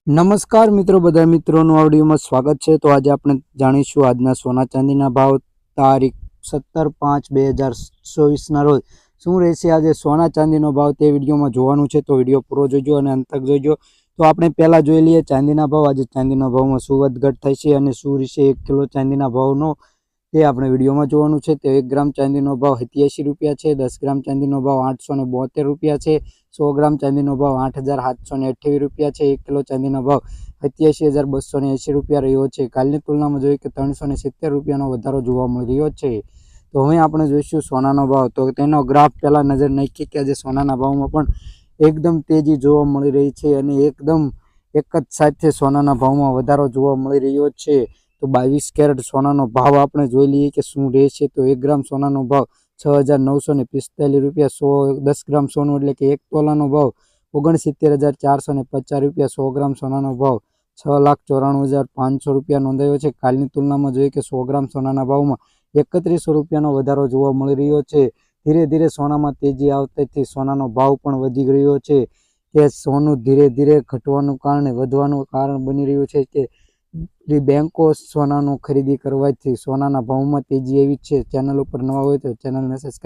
નમસ્કાર મિત્રો, બધા મિત્રોનું આ વિડીયોમાં સ્વાગત છે। તો આજે આપણે જાણીશું આજના સોના ચાંદીના ભાવ તારીખ 17/5/2024ના રોજ શું રહેશે આજે સોના ચાંદીનો ભાવ તે વિડીયોમાં જોવાનું છે। તો વિડીયો પૂરો જોજો અને અંત તક જોજો। તો આપણે પહેલા જોઈ લઈએ ચાંદીના ભાવ। આજે ચાંદીના ભાવમાં શું વધઘટ થઈ છે અને શું રહેશે 1 કિલો ચાંદીના ભાવનો તે આપણે વિડીયોમાં જોવાનું છે। તો 1 ગ્રામ ચાંદીનો ભાવ 87 રૂપિયા છે, 10 ગ્રામ ચાંદીનો ભાવ 872 રૂપિયા છે, 100 ગ્રામ ચાંદીનો ભાવ 8728 રૂપિયા છે, 1 કિલો ચાંદીનો ભાવ 87,280 રૂપિયા રહ્યો છે। કાલની તુલનામાં જોઈએ કે 370 રૂપિયાનો વધારો જોવા મળી રહ્યો છે। તો હવે આપણે જોઈશું સોનાનો ભાવ। તો તેનો ગ્રાફ પહેલા નજર નાખીએ કે આજે સોનાના ભાવમાં પણ એકદમ તેજી જોવા મળી રહી છે અને એકદમ એક જ સાથે સોનાના ભાવમાં વધારો જોવા મળી રહ્યો છે। તો 22 કેરેટ સોનાનો ભાવ આપણે જોઈ લઈએ કે શું રહેશે। તો 1 ગ્રામ સોનાનો ભાવ 6,945 રૂપિયા, 10 ગ્રામ સોનું એટલે કે 1 તોલાનો ભાવ 69,450 રૂપિયા, 100 ગ્રામ સોનાનો ભાવ 6,94,500 રૂપિયા નોંધાયો છે। કાલની તુલનામાં જોઈએ કે 100 ગ્રામ સોનાના ભાવમાં 3100 રૂપિયાનો વધારો જોવા મળી રહ્યો છે। ધીરે ધીરે સોનામાં તેજી આવવાથી સોનાનો ભાવ પણ વધી રહ્યો છે કે સોનું ધીરે ધીરે ઘટવાનું કારણે વધવાનું કારણ બની રહ્યું છે કે બેંકો સોનાનું ખરીદી કરવાથી સોનાના ભાવમાં તેજી આવી છે। ચેનલ ઉપર નવા હોય તો ચેનલને સબસ્ક્રાઈબ